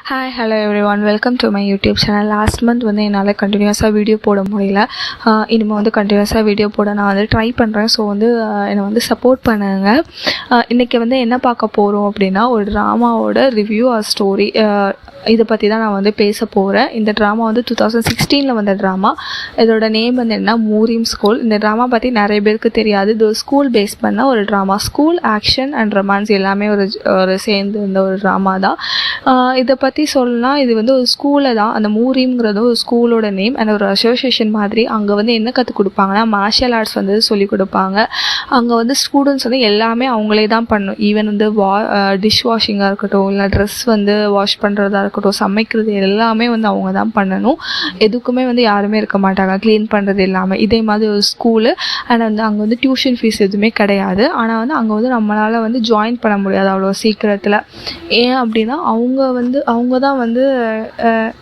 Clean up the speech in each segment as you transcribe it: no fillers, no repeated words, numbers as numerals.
Hi hello every one, welcome to my YouTube channel. Last month வந்து என்னால் கண்டினியூஸாக video போட முடியல. இனிமேல் வந்து கண்டினியூஸாக வீடியோ போட நான் வந்து ட்ரை பண்ணுறேன். ஸோ வந்து என்னை வந்து சப்போர்ட் பண்ணுங்க. இன்றைக்கி வந்து என்ன பார்க்க போகிறோம் அப்படின்னா, ஒரு ட்ராமாவோட ரிவ்யூ ஆர் ஸ்டோரி இதை பற்றி தான் நான் வந்து பேச போகிறேன். இந்த ட்ராமா வந்து 2016 வந்த ட்ராமா. இதோட நேம் வந்து என்ன, மூரீம் ஸ்கூல். இந்த ட்ராமா பற்றி நிறைய பேருக்கு தெரியாது. இது ஒரு ஸ்கூல் பேஸ் பண்ண ஒரு drama. School action and romance எல்லாமே ஒரு சேர்ந்து இந்த ஒரு ட்ராமா தான். இதை பற்றி சொல்லலாம், இது வந்து ஒரு ஸ்கூலில் தான். அந்த மூரீம்ங்கிறது ஒரு ஸ்கூலோட நேம் அண்ட் ஒரு அசோசியேஷன் மாதிரி. அங்கே வந்து என்ன கற்றுக் கொடுப்பாங்கன்னா, மார்ஷியல் ஆர்ட்ஸ் வந்து சொல்லிக் கொடுப்பாங்க. அங்கே வந்து ஸ்டூடெண்ட்ஸ் வந்து எல்லாமே அவங்களே தான் பண்ணணும். ஈவன் வந்து டிஷ் வாஷிங்காக இருக்கட்டும், இல்லை ட்ரெஸ் வந்து வாஷ் பண்ணுறதா இருக்கட்டும், சமைக்கிறது எல்லாமே வந்து அவங்க தான் பண்ணணும். எதுக்குமே வந்து யாருமே இருக்க மாட்டாங்க, க்ளீன் பண்ணுறது எல்லாமே. இதே மாதிரி ஒரு ஸ்கூலு. அண்ட் வந்து அங்கே வந்து டியூஷன் ஃபீஸ் எதுவுமே கிடையாது. ஆனால் வந்து அங்கே வந்து நம்மளால் வந்து ஜாயின் பண்ண முடியாது அவ்வளோ சீக்கிரத்தில். ஏன் அப்படின்னா, அவங்க தான் வந்து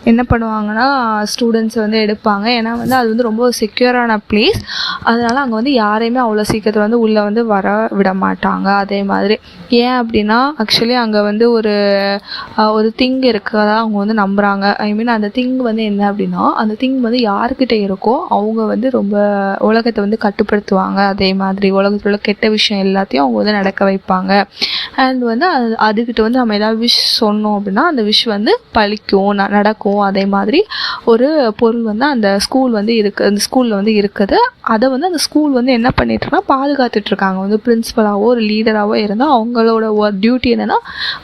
என்ன பண்ணுவாங்கன்னா, ஸ்டூடெண்ட்ஸை வந்து எடுப்பாங்க. ஏன்னா வந்து அது வந்து ரொம்ப செக்யூரான பிளேஸ். அதனால் அங்கே வந்து யாரையுமே அவ்வளோ சீக்கிரத்தில் வந்து உள்ளே வந்து வர விட மாட்டாங்க. அதே மாதிரி ஏன் அப்படின்னா, ஆக்சுவலி அங்கே வந்து ஒரு திங் இருக்கிறதா அவங்க வந்து நம்புகிறாங்க. ஐ மீன் அந்த திங் வந்து என்ன அப்படின்னா, அந்த திங் வந்து யாருக்கிட்ட இருக்கோ அவங்க வந்து ரொம்ப உலகத்தை வந்து கட்டுப்படுத்துவாங்க. அதே மாதிரி உலகத்தில் உள்ள கெட்ட விஷயம் எல்லாத்தையும் அவங்க வந்து நடக்க வைப்பாங்க. அண்ட் வந்து அதுக்கிட்ட வந்து நம்ம ஏதாவது விஷ் சொன்னோம் அப்படின்னா அந்த விஷ் வந்து பழிக்கும், நடக்கும். அதே மாதிரி ஒரு பொருள் வந்து அந்த ஸ்கூலில் வந்து இருக்குது. அதை வந்து அந்த ஸ்கூல் வந்து என்ன பண்ணிட்டுருக்கா, பாதுகாத்துட்ருக்காங்க. வந்து பிரின்ஸிபலாவோ ஒரு லீடராகவோ இருந்தால் அவங்களோட ஒரு டியூட்டி என்னென்னா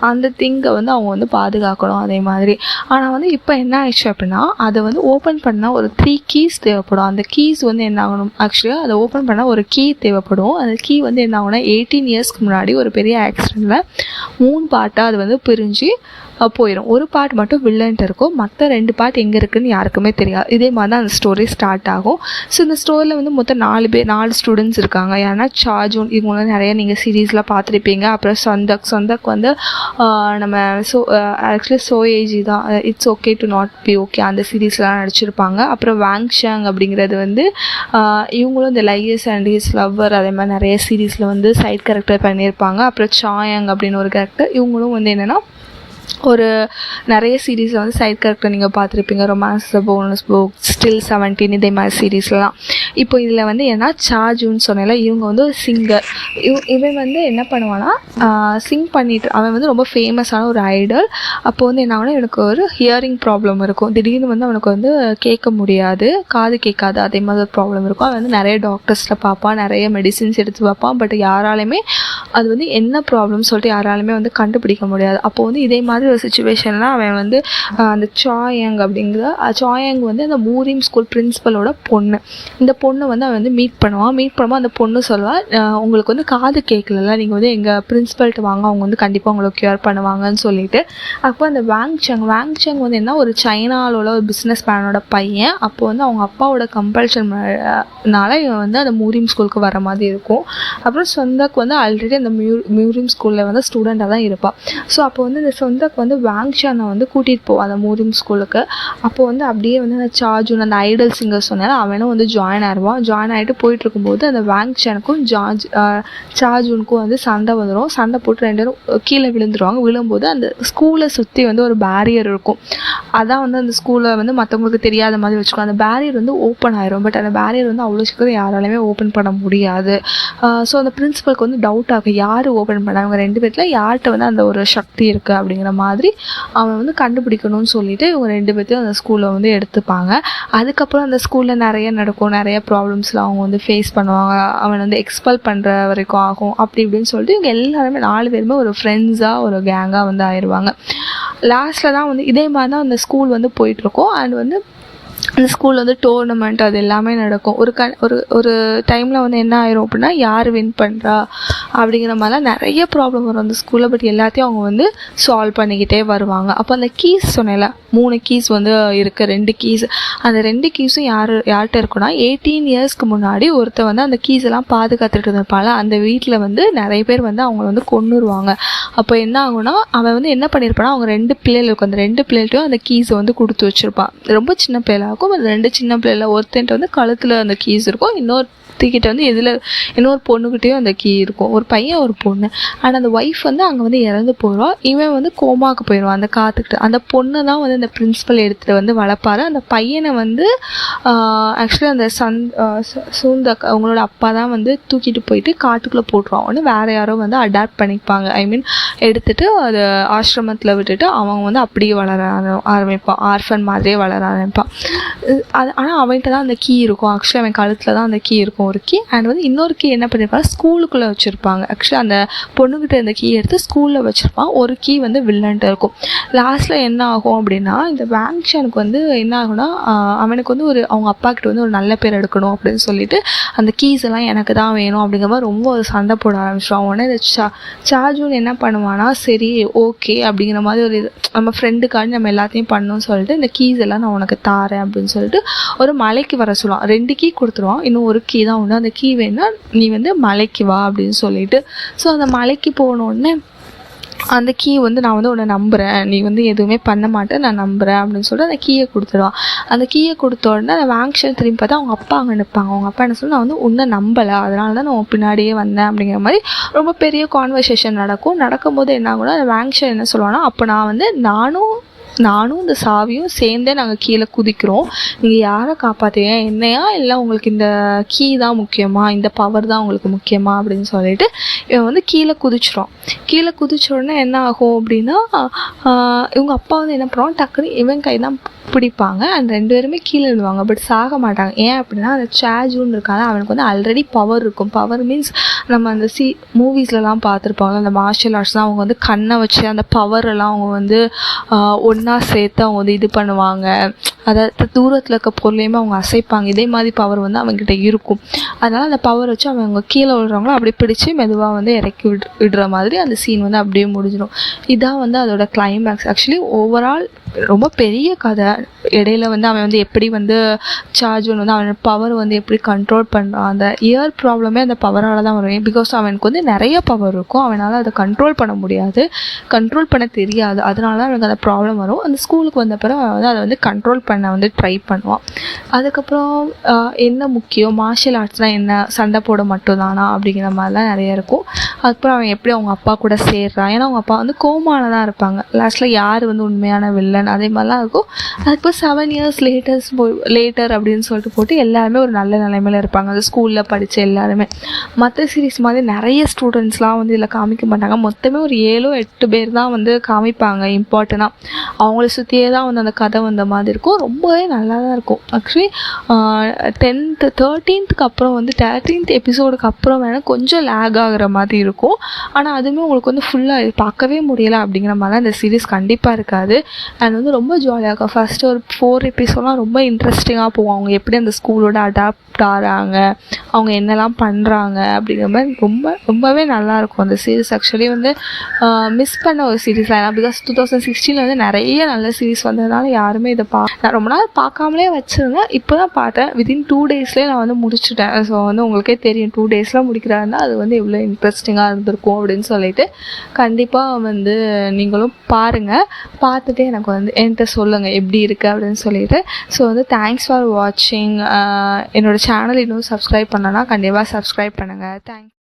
அந்த திங்கை வந்து அவங்க வந்து பாதுகாக்கணும். அதே மாதிரி ஆனால் வந்து இப்போ என்ன ஆயிடுச்சு அப்படின்னா, அதை வந்து ஓப்பன் பண்ணால் ஒரு 3 கீஸ் தேவைப்படும். அந்த கீஸ் வந்து என்ன ஆகணும், ஆக்சுவலாக அதை ஓப்பன் பண்ணால் ஒரு கீ தேவைப்படும். அந்த கீ வந்து என்ன ஆகும்னா, 18 இயர்ஸ்க்கு முன்னாடி ஒரு பெரிய ஆக்சிடெண்ட்டில் 3 பார்ட்டாக அது வந்து பிரிஞ்சு போயிடும். ஒரு பார்ட் மட்டும் வில்லன்ட்டு இருக்கும், மற்ற 2 பார்ட் எங்கே இருக்குதுன்னு யாருக்குமே தெரியாது. இதே மாதிரி தான் அந்த ஸ்டோரி ஸ்டார்ட் ஆகும். ஸோ இந்த ஸ்டோரியில் வந்து மொத்தம் 4 ஸ்டூடெண்ட்ஸ் இருக்காங்க. ஏன்னா சார்ஜூன், இவங்க நிறைய நீங்கள் சீரீஸ்லாம் பார்த்துருப்பீங்க. அப்புறம் சொந்தக் வந்து நம்ம ஆக்சுவலி சோஏஜி தான், it's okay to not be okay, அந்த சீரீஸ்லாம் நடிச்சிருப்பாங்க. அப்புறம் வாங்ஷாங் அப்படிங்கிறது வந்து இவங்களும் இந்த லையஸ் அண்ட் ஹிஸ் லவ்வர் அதே மாதிரி நிறைய சீரீஸில் வந்து சைட் கேரக்டர் பண்ணியிருப்பாங்க. அப்புறம் சாயாங் அப்படின்னு ஒரு கேரக்டர், இவங்களும் வந்து என்னென்னா ஒரு நிறைய சீரீஸில் வந்து சைட் கேரக்டர் நீங்கள் பார்த்துருப்பீங்க. ரொமான்ஸ் போனஸ் புக், ஸ்டில் 17 இதே மாதிரி சீரீஸ்லாம். இப்போ இதில் வந்து ஏன்னா சார்ஜூன்னு சொன்னால, இவங்க வந்து ஒரு சிங்கர். இவன் வந்து என்ன பண்ணுவான்னா, சிங் பண்ணிட்டு அவன் வந்து ரொம்ப ஃபேமஸான ஒரு ஐடல். அப்போ வந்து என்ன ஆகுனா, எனக்கு ஒரு ஹியரிங் ப்ராப்ளம் இருக்கும். திடீர்னு வந்து அவனுக்கு வந்து கேட்க முடியாது, காது கேட்காது, அதே மாதிரி ஒரு ப்ராப்ளம் இருக்கும். அவன் வந்து நிறைய டாக்டர்ஸில் பார்ப்பான், நிறைய மெடிசின்ஸ் எடுத்து பார்ப்பான். பட் யாராலையுமே அது வந்து என்ன ப்ராப்ளம்னு சொல்லிட்டு யாராலுமே வந்து கண்டுபிடிக்க முடியாது. அப்போ வந்து இதே மாதிரி ஒரு சுச்சுவேஷனில் அவன் வந்து அந்த சாயாங் வந்து அந்த மூரீம் ஸ்கூல் பிரின்ஸிபலோட பொண்ணு. இந்த பொண்ணை வந்து அவன் வந்து மீட் பண்ணும்போது அந்த பொண்ணு சொல்லுவாள், உங்களுக்கு வந்து காது கேட்கல, நீங்கள் வந்து எங்கள் பிரின்ஸிபல்கிட்ட வாங்க, அவங்க வந்து கண்டிப்பாக உங்களுக்கு க்யூர் பண்ணுவாங்கன்னு சொல்லிட்டு. அப்போ அந்த வாங்ஷாங் வந்து என்ன, ஒரு சைனாவில் உள்ள ஒரு பிஸ்னஸ் மேனோட பையன். அப்போ வந்து அவங்க அப்பாவோட கம்பல்ஷன்னால இவன் வந்து அந்த மூரீம் ஸ்கூலுக்கு வர மாதிரி இருக்கும். அப்புறம் சொந்தக்கு வந்து ஆல்ரெடி அந்த மூரீம் ஸ்கூலில் வந்து ஸ்டூடெண்ட்டாக தான் இருப்பாள். ஸோ அப்போ வந்து இந்த சொந்தக்கு வந்து வாங்ஷானை வந்து கூட்டிகிட்டு போவான் அந்த மூரீம் ஸ்கூலுக்கு. அப்போ வந்து அப்படியே வந்து அந்த சார்ஜூன், அந்த ஐடல் சிங்கர் சொன்னால அவனும் வந்து ஜாயின் ஆகிட்டு போயிட்டு இருக்கும்போது அந்த வாங்ஷானுக்கும் சார்ஜூனுக்கும் வந்து சண்டை வந்துடும். சண்டை போட்டு 2 பேரும் கீழே விழுந்துருவாங்க. விழும்போது அந்த ஸ்கூலை சுற்றி வந்து ஒரு பேரியர் இருக்கும். அதான் வந்து அந்த ஸ்கூலை வந்து மற்றவங்களுக்கு தெரியாத மாதிரி வச்சுக்கோ. அந்த பேரியர் வந்து ஓப்பன் ஆயிரும். பட் அந்த பேரியர் வந்து அவ்வளோ சீக்கிரம் யாராலையுமே ஓப்பன் பண்ண முடியாது. ஸோ அந்த பிரின்ஸிபலுக்கு வந்து டவுட் ஆகும், யார் ஓப்பன் பண்ண, அவங்க 2 பேர்த்தில் யார்கிட்ட வந்து அந்த ஒரு சக்தி இருக்குது அப்படிங்கிற மாதிரி அவன் வந்து கண்டுபிடிக்கணும்னு சொல்லிட்டு இவங்க 2 பேர்த்தையும் அந்த ஸ்கூலில் வந்து எடுத்துப்பாங்க. அதுக்கப்புறம் அந்த ஸ்கூலில் நிறைய நடக்கும், நிறைய ப்ராப்ளம்ஸில் அவங்க வந்து ஃபேஸ் பண்ணுவாங்க. அவன் வந்து எக்ஸ்பெல் பண்ணுற வரைக்கும் ஆகும். அப்படி இப்படின்னு சொல்லிட்டு இவங்க எல்லாருமே 4 பேருமே ஒரு ஃப்ரெண்ட்ஸாக ஒரு கேங்காக வந்து ஆயிடுவாங்க. லாஸ்ட்டில் தான் வந்து இதே மாதிரி தான் அந்த ஸ்கூல் வந்து போயிட்டுருக்கோம். அண்ட் வந்து அந்த ஸ்கூலில் வந்து டோர்னமெண்ட் அது எல்லாமே நடக்கும். ஒரு டைமில் வந்து என்ன ஆயிரும் அப்படின்னா, யார் வின் பண்ணுறா அப்படிங்கிற மாதிரிலாம் நிறைய ப்ராப்ளம் வரும் அந்த ஸ்கூலில். பட் எல்லாத்தையும் அவங்க வந்து சால்வ் பண்ணிக்கிட்டே வருவாங்க. அப்போ அந்த கீஸ் சொன்னேன்ல, 3 கீஸ் வந்து இருக்குது, 2 கீஸ். அந்த 2 கீஸும் யார்கிட்ட இருக்குன்னா, 18 இயர்ஸ்க்கு முன்னாடி ஒருத்தர் வந்து அந்த கீஸ் எல்லாம் பாதுகாத்துட்டு இருப்பாள். அந்த வீட்டில் வந்து நிறைய பேர் வந்து அவங்கள வந்து கொன்னுருவாங்க. அப்போ என்ன ஆகும்னா, அவன் வந்து என்ன பண்ணியிருப்பான்னா, அவங்க 2 பிள்ளைகள் இருக்கும், அந்த 2 பிள்ளைகள்ட்டையும் அந்த கீஸை வந்து கொடுத்து வச்சுருப்பான். ரொம்ப சின்ன பிள்ளைகளாக இருக்கும். அந்த 2 சின்ன பிள்ளைல ஒருத்தன்ட்ட வந்து கழுத்தில் அந்த கீஸ் இருக்கும், இன்னொருத்திக்கிட்ட வந்து இன்னொரு பொண்ணுக்கிட்டேயும் அந்த கீ இருக்கும். ஒரு பையன் ஒரு பொண்ணு. அண்ட் அந்த ஒய்ஃப் வந்து அங்கே வந்து இறந்து போயிடுவான். இவன் வந்து கோமாக்கு போயிடுவான் அந்த காத்துக்கிட்டு. அந்த பொண்ணை தான் வந்து அந்த பிரின்ஸிபல் எடுத்துகிட்டு வந்து வளர்ப்பாரு. அந்த பையனை வந்து ஆக்சுவலி அந்த அவங்களோட அப்பா தான் வந்து தூக்கிட்டு போயிட்டு காட்டுக்குள்ளே போட்டுருவான். வேறு யாரோ வந்து அடாப்ட் பண்ணிப்பாங்க, ஐ மீன் எடுத்துகிட்டு அது ஆசிரமத்தில் விட்டுட்டு அவன் வந்து அப்படியே வளர ஆரம்பிப்பான், ஆர்ஃபன் மாதிரியே வளர ஆரம்பிப்பான். ஆனால் அவன்கிட்ட தான் அந்த கீ இருக்கும். ஆக்சுவலி அவன் கழுத்தில் தான் அந்த கீ இருக்கும், ஒரு கீ. அண்ட் வந்து இன்னொரு கீ என்ன பண்ணியிருப்பாங்க, ஸ்கூலுக்குள்ளே வச்சுருப்பாங்க. ஆக்சுவலி அந்த பொண்ணுக்கிட்ட இந்த கீ எடுத்து ஸ்கூலில் வச்சுருப்பான். ஒரு கீ வந்து வில்லன்ட்டு இருக்கும். லாஸ்ட்டில் என்ன ஆகும் அப்படின்னா, இந்த வேங்ஷனுக்கு வந்து என்ன ஆகும்னா, அவனுக்கு வந்து அவங்க அப்பா கிட்ட வந்து ஒரு நல்ல பேர் எடுக்கணும் அப்படின்னு சொல்லிட்டு அந்த கீஸ் எல்லாம் எனக்கு தான் வேணும் அப்படிங்கிற மாதிரி ரொம்ப ஒரு சண்டை போட ஆரம்பிச்சிடும். உடனே இந்த சார்ஜூன் என்ன பண்ணுவானா, சரி ஓகே அப்படிங்கிற மாதிரி ஒரு நம்ம ஃப்ரெண்டுக்காண்டி நம்ம எல்லாத்தையும் பண்ணணும்னு சொல்லிட்டு இந்த கீஸ் எல்லாம் நான் உனக்கு தாரேன் அப்படின்னு சொல்லிட்டு ஒரு மலைக்கு வர சொல்லுவான். 2 கீ கொடுத்துருவான், இன்னும் ஒரு கீ தான் உண்டு. அந்த கீ வேணா நீ வந்து மலைக்கு வா அப்படின்னு சொல்லிட்டு. ஸோ அந்த மலைக்கு போனோடனே அந்த கீ வந்து நான் வந்து உன்னை நம்புகிறேன், நீ வந்து எதுவுமே பண்ண மாட்டேன், நான் நம்புகிறேன் அப்படின்னு சொல்லிட்டு அந்த கீயை கொடுத்துருவான். அந்த கீயை கொடுத்த உடனே அந்த வேங்ஷன் திரும்பி பார்த்தா அவங்க அப்பா அங்கே நிற்பாங்க. அவங்க அப்பா என்ன சொல்லி, நான் வந்து உன்னை நம்பலை, அதனால தான் நான் பின்னாடியே வந்தேன் அப்படிங்கிற மாதிரி ரொம்ப பெரிய கான்வர்சேஷன் நடக்கும்போது என்ன ஆகும்னா, அந்த வேங்ஷன் என்ன சொல்லுவான்னா, அப்போ நான் வந்து நானும் இந்த சாவியும் சேர்ந்தே நாங்கள் கீழே குதிக்கிறோம், நீங்கள் யாரை காப்பாற்றுங்க, என்னையா இல்லை உங்களுக்கு இந்த கீ தான் முக்கியமா, இந்த பவர் தான் உங்களுக்கு முக்கியமா அப்படின்னு சொல்லிட்டு இவன் வந்து கீழே குதிச்சிடும். கீழே குதிச்ச உடனே என்ன ஆகும் அப்படின்னா, இவங்க அப்பா வந்து என்ன பண்ணுவாங்க, டக்குன்னு இவன் கை தான் பிடிப்பாங்க. அண்ட் 2 பேருமே கீழே விழுவாங்க, பட் சாக மாட்டாங்க. ஏன் அப்படின்னா, அந்த சார்ஜூன் இருக்காங்க, அவனுக்கு வந்து ஆல்ரெடி பவர் இருக்கும். பவர் மீன்ஸ் நம்ம அந்த மூவிஸ்லலாம் பார்த்துருப்பாங்க, அந்த மார்ஷியல் ஆர்ட்ஸ்லாம் அவங்க வந்து கண்ணை வச்சு அந்த பவரெல்லாம் அவங்க வந்து ஒன்றா சேர்த்து அவங்க வந்து இது பண்ணுவாங்க. அதாவது தூரத்தில் இருக்க பொருளையுமே அவங்க அசைப்பாங்க. இதே மாதிரி பவர் வந்து அவங்ககிட்ட இருக்கும். அதனால் அந்த பவர் வச்சு அவங்க கீழே விழுறவங்களும் அப்படியே பிடிச்சி மெதுவாக வந்து இறக்கி விடுற மாதிரி அந்த சீன் வந்து அப்படியே முடிஞ்சிடும். இதான் வந்து அதோட கிளைமேக்ஸ். ஆக்சுவலி ஓவரால் ரொம்ப பெரிய கதை. இடையில வந்து அவன் வந்து எப்படி வந்து சார்ஜூன் வந்து அவனோட பவர் வந்து எப்படி கண்ட்ரோல் பண்ணுறான். அந்த இயர் ப்ராப்ளமே அந்த பவரால் தான் வரும். பிகாஸ் அவனுக்கு வந்து நிறைய பவர் இருக்கும், அவனால் அதை கண்ட்ரோல் பண்ண முடியாது, கண்ட்ரோல் பண்ண தெரியாது. அதனால தான் அவனுக்கு அந்த ப்ராப்ளம் வரும். அந்த ஸ்கூலுக்கு வந்த பிறகு அவன் வந்து அதை வந்து கண்ட்ரோல் பண்ண வந்து ட்ரை பண்ணுவான். அதுக்கப்புறம் என்ன முக்கியம், மார்ஷியல் ஆர்ட்ஸ்னால் என்ன, சண்டை போட மட்டும்தானா அப்படிங்கிற மாதிரிலாம் நிறைய இருக்கும். அதுக்கப்புறம் அவன் எப்படி அவங்க அப்பா கூட சேர்றான். ஏன்னா அவங்க அப்பா வந்து கோமால தான் இருப்பாங்க. லாஸ்ட்டில் யார் வந்து உண்மையான வில்லன் அதே மாதிரிலாம் இருக்கும். அதுக்கப்புறம் 7 years லேட்டர் அப்படின்னு சொல்லிட்டு போட்டு எல்லாருமே ஒரு நல்ல நிலைமையில் இருப்பாங்க. அந்த ஸ்கூலில் படித்த எல்லாருமே. மற்ற சீரீஸ் மாதிரி நிறைய ஸ்டூடெண்ட்ஸ்லாம் வந்து இதில் காமிக்க மாட்டாங்க. மொத்தமே ஒரு 7-8 பேர் தான் வந்து காமிப்பாங்க இம்பார்ட்டனாக. அவங்கள சுற்றியே தான் வந்து அந்த கதை வந்த மாதிரி இருக்கும். ரொம்பவே நல்லா தான் இருக்கும். ஆக்சுவலி 13th அப்புறம் வந்து 13th எபிசோடுக்கு அப்புறம் வேணால் கொஞ்சம் லேக் ஆகிற மாதிரி இருக்கும். ஆனால் அதுவுமே உங்களுக்கு வந்து ஃபுல்லாக பார்க்கவே முடியலை அப்படிங்கிற மாதிரிலாம் இந்த சீரீஸ் கண்டிப்பாக இருக்காது. அண்ட் வந்து ரொம்ப ஜாலியாக இருக்கும். ஃபஸ்ட்டு ஒரு 4 எபிசோட்லாம் ரொம்ப இன்ட்ரெஸ்டிங்காக போகும். அவங்க எப்படி அந்த ஸ்கூலோட அடாப்ட் ஆகிறாங்க, அவங்க என்னெல்லாம் பண்ணுறாங்க அப்படிங்கிற மாதிரி ரொம்பவே நல்லாயிருக்கும் அந்த சீரீஸ். ஆக்சுவலி வந்து மிஸ் பண்ண ஒரு சீரீஸ் தான். பிகாஸ் 2016 வந்து நிறைய நல்ல சீரீஸ் வந்ததுனால யாருமே இதை நான் ரொம்ப நாள் பார்க்காமலே வச்சுருந்தேன். இப்போ தான் பார்த்தேன். வித்தின் 2 daysலேயே நான் வந்து முடிச்சுட்டேன். ஸோ வந்து உங்களுக்கே தெரியும் 2 daysலாம் முடிக்கிறாருன்னா அது வந்து எவ்வளோ இன்ட்ரெஸ்டிங்காக இருந்திருக்கும் அப்படின்னு சொல்லிட்டு கண்டிப்பாக வந்து நீங்களும் பாருங்கள். பார்த்துட்டு எனக்கு வந்து என்கிட்ட சொல்லுங்கள் எப்படி இருக்குது அப்படின்னு சொல்லிட்டு. ஸோ வந்து தேங்க்ஸ் ஃபார் வாட்சிங். என்னோடய சேனல் இன்னும் சப்ஸ்கிரைப் பண்ணனா கண்டிப்பாக சப்ஸ்கிரைப் பண்ணுங்கள். தேங்க்ஸ்.